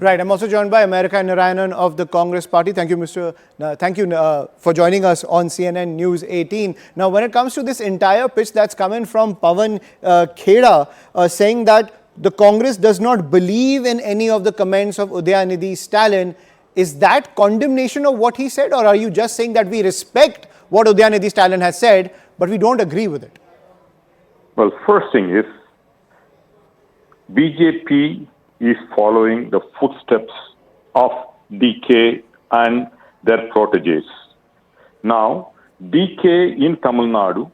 Right. I'm also joined by America Narayanan of the Congress Party. Thank you, for joining us on CNN News 18. Now, when it comes to this entire pitch that's coming from Pawan Kheda, saying that the Congress does not believe in any of the comments of Udayanithi Stalin, is that condemnation of what he said, or are you just saying that we respect what Udayanithi Stalin has said, but we don't agree with it? Well, first thing is, BJP is following the footsteps of DK and their proteges. Now, DK in Tamil Nadu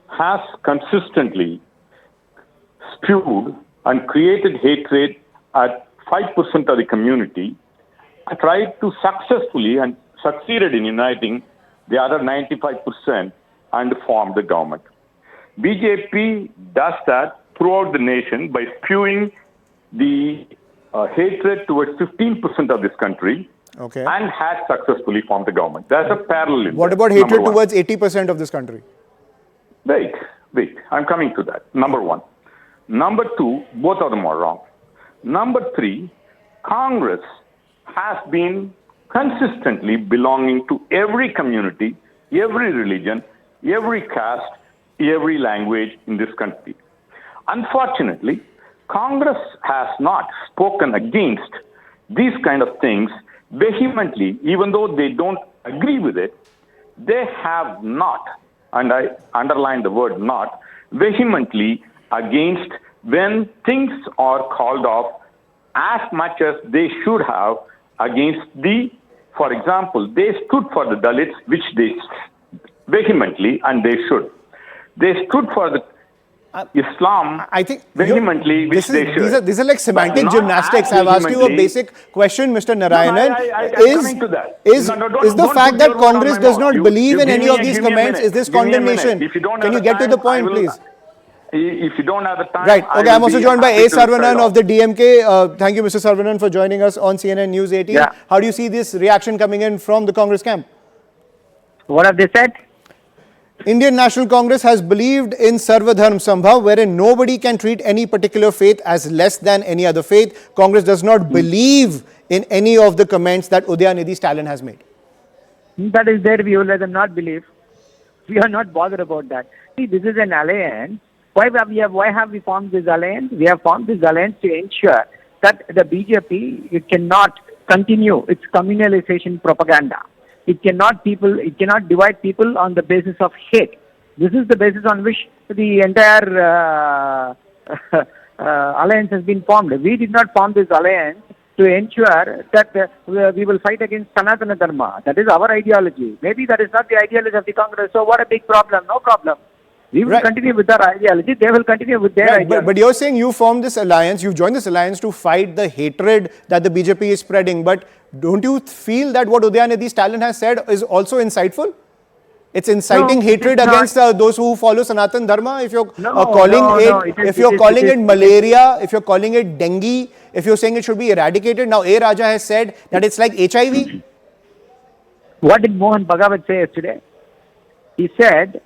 has consistently spewed and created hatred at 5% of the community and tried to successfully and succeeded in uniting the other 95% and formed the government. BJP does that throughout the nation by spewing the hatred towards 15% of this country, and has successfully formed the government. There's a parallel. What about hatred towards 80% of this country? Wait. I'm coming to that. Number one. Number two, both of them are wrong. Number three, Congress has been consistently belonging to every community, every religion, every caste, every language in this country. Unfortunately, Congress has not spoken against these kind of things vehemently, even though they don't agree with it. They have not, and I underline the word not, vehemently against when things are called off as much as they should have against for example, they stood for the Dalits, which they vehemently, and they should. They stood for the Islam, I think vehemently, which they should. These are like semantic gymnastics. I've asked you a basic question, Mr. Narayanan. Is the fact that Congress does not believe in any of these comments, is this condemnation? Can you get to the point, please? If you don't have the time... Right. Okay, I'm also joined by A. Saravanan of the DMK. Thank you, Mr. Saravanan, for joining us on CNN News 18. Yeah. How do you see this reaction coming in from the Congress camp? What have they said? Indian National Congress has believed in Sarva Dharm Sambhav, wherein nobody can treat any particular faith as less than any other faith. Congress does not believe in any of the comments that Udayanithi Stalin has made. That is their view. Let them not believe. We are not bothered about that. See, this is an alliance. Why have we formed this alliance? We have formed this alliance to ensure that the BJP, it cannot continue its communalization propaganda. It cannot divide people on the basis of hate. This is the basis on which the entire alliance has been formed. We did not form this alliance to ensure that we will fight against Sanatana Dharma. That is our ideology. Maybe that is not the ideology of the Congress. So what a big problem. No problem. We will continue with our ideology. They will continue with their ideology. But you're saying you formed this alliance, you've joined this alliance to fight the hatred that the BJP is spreading. But don't you feel that what Udayanithi Stalin has said is also insightful? It's inciting hatred against those who follow Sanatan Dharma. If you're calling it malaria, if you're calling it dengue, if you're saying it should be eradicated. Now, A. Raja has said that it's like HIV. What did Mohan Bhagawat say yesterday? He said,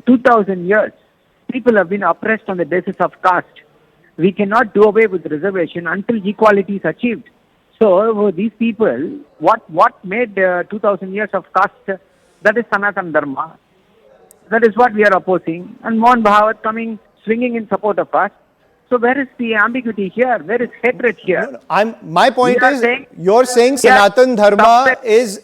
2000 years, people have been oppressed on the basis of caste. We cannot do away with reservation until equality is achieved. So these people, what made 2000 years of caste? That is Sanatana Dharma. That is what we are opposing. And Mohan Bhagawat swinging in support of us. So where is the ambiguity here? Where is hatred here? My point is, you're saying Sanatan Dharma is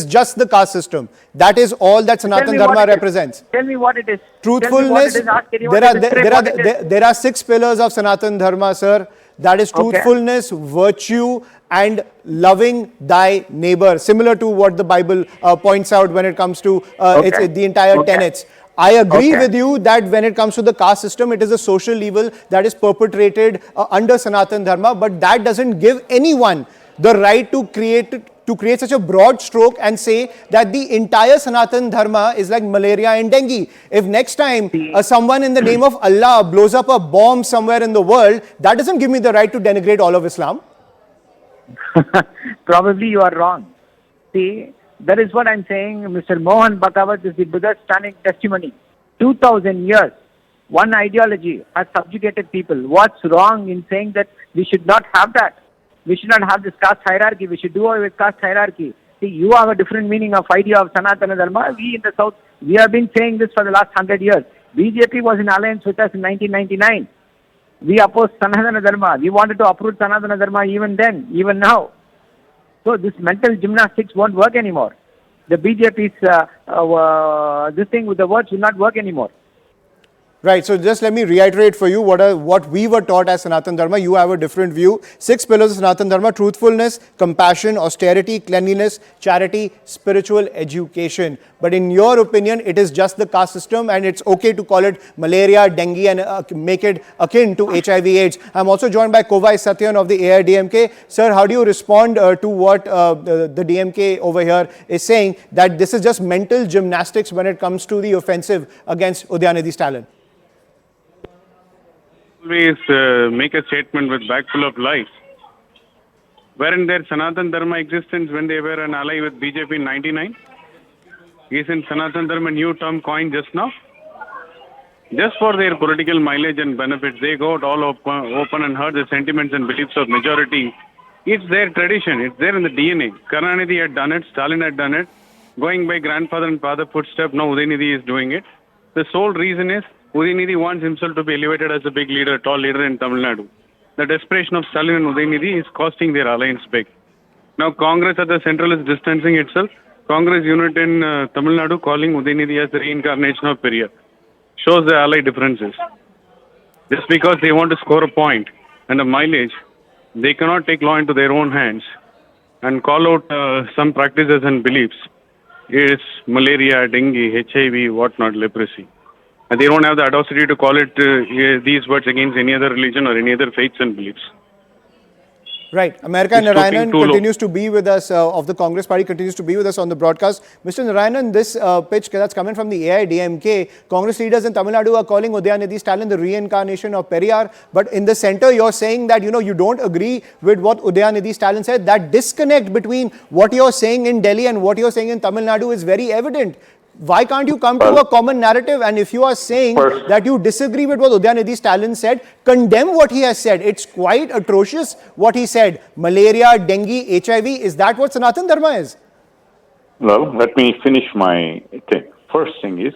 just the caste system. That is all that Sanatan Dharma represents. Tell me what it is. Truthfulness. There are 6 pillars of Sanatan Dharma, sir. That is truthfulness, virtue, and loving thy neighbor. Similar to what the Bible points out when it comes to the entire tenets. I agree with you that when it comes to the caste system, it is a social evil that is perpetrated under Sanatan Dharma, but that doesn't give anyone the right to create such a broad stroke and say that the entire Sanatan Dharma is like malaria and dengue. If next time someone in the name of Allah blows up a bomb somewhere in the world, that doesn't give me the right to denigrate all of Islam. Probably you are wrong. See, that is what I'm saying. Mr. Mohan Bhagawat is the Buddha's standing testimony. 2000 years, one ideology has subjugated people. What's wrong in saying that we should not have that? We should not have this caste hierarchy. We should do away with caste hierarchy. See, you have a different meaning of idea of Sanatana Dharma. We in the South, we have been saying this for the last 100 years. BJP was in alliance with us in 1999. We opposed Sanatana Dharma. We wanted to uproot Sanatana Dharma even then, even now. So this mental gymnastics won't work anymore. The BJP's this thing with the words will not work anymore. Right. So just let me reiterate for you what we were taught as Sanatan Dharma. You have a different view. 6 pillars of Sanatan Dharma: truthfulness, compassion, austerity, cleanliness, charity, spiritual education. But in your opinion, it is just the caste system, and it's okay to call it malaria, dengue, and make it akin to HIV/AIDS. I'm also joined by Kovai Satyan of the AIDMK. Sir, how do you respond to what the DMK over here is saying, that this is just mental gymnastics when it comes to the offensive against Udayanithi Stalin? Always make a statement with bag full of lies. Weren't there Sanatan Dharma existence when they were an ally with BJP in 99? Isn't Sanatan Dharma a new term coined just now? Just for their political mileage and benefits, they go out all open and hurt the sentiments and beliefs of majority. It's their tradition. It's there in the DNA. Karunanidhi had done it. Stalin had done it. Going by grandfather and father footstep, now Udayanithi is doing it. The sole reason is Udayanithi wants himself to be elevated as a big leader, tall leader in Tamil Nadu. The desperation of Stalin and Udayanithi is costing their alliance big. Now Congress at the central is distancing itself. Congress unit in Tamil Nadu calling Udayanithi as the reincarnation of Periyar. Shows the ally differences. Just because they want to score a point and a mileage, they cannot take law into their own hands and call out some practices and beliefs. It's malaria, dengue, HIV, whatnot, leprosy. And they don't have the audacity to call it these words against any other religion or any other faiths and beliefs. Right. America Narayanan continues to be with us, of the Congress Party, continues to be with us on the broadcast. Mr. Narayanan, this pitch that's coming from the AIDMK, Congress leaders in Tamil Nadu are calling Udayanithi Stalin the reincarnation of Periyar. But in the center, you're saying that, you don't agree with what Udayanithi Stalin said. That disconnect between what you're saying in Delhi and what you're saying in Tamil Nadu is very evident. Why can't you come to a common narrative? And if you are saying that you disagree with what Udayanithi Stalin said, condemn what he has said. It's quite atrocious what he said. Malaria, dengue, HIV, is that what Sanatan Dharma is? Well, let me finish my thing. First thing is,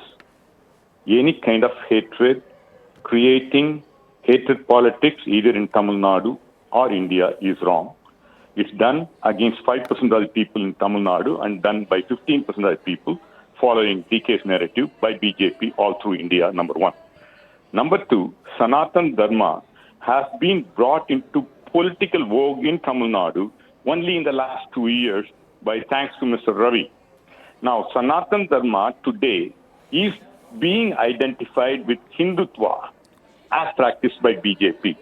any kind of hatred, creating hatred politics either in Tamil Nadu or India is wrong. It's done against 5% of the people in Tamil Nadu and done by 15% of the people, following DK's narrative by BJP all through India, number one. Number two, Sanatan Dharma has been brought into political vogue in Tamil Nadu only in the last 2 years by thanks to Mr. Ravi. Now, Sanatan Dharma today is being identified with Hindutva as practiced by BJP.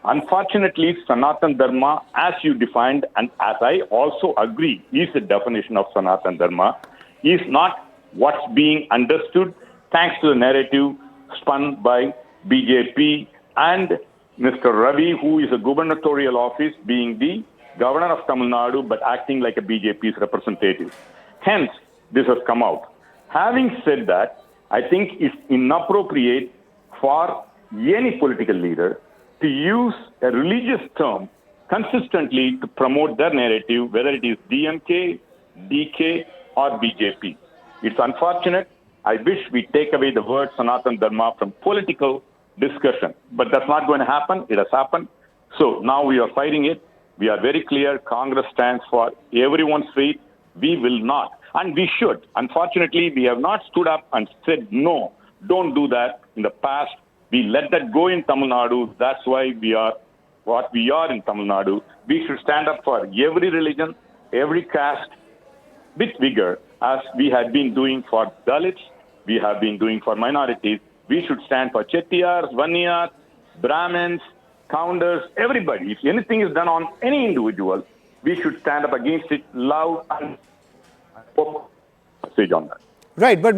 Unfortunately, Sanatan Dharma, as you defined, and as I also agree, is the definition of Sanatan Dharma, is not what's being understood thanks to the narrative spun by BJP and Mr. Ravi, who is a gubernatorial office, being the governor of Tamil Nadu, but acting like a BJP's representative. Hence, this has come out. Having said that, I think it's inappropriate for any political leader to use a religious term consistently to promote their narrative, whether it is DMK, DK, or BJP. It's unfortunate. I wish we take away the word Sanatan Dharma from political discussion. But that's not going to happen. It has happened. So now we are fighting it. We are very clear. Congress stands for everyone's faith. We will not. And we should. Unfortunately, we have not stood up and said, no, don't do that. In the past, we let that go in Tamil Nadu. That's why we are what we are in Tamil Nadu. We should stand up for every religion, every caste, with vigor, as we have been doing for Dalits, we have been doing for minorities. We should stand for Chettiars, Vanniyars, Brahmins, Counters, everybody. If anything is done on any individual, we should stand up against it loud and message on that. Right, but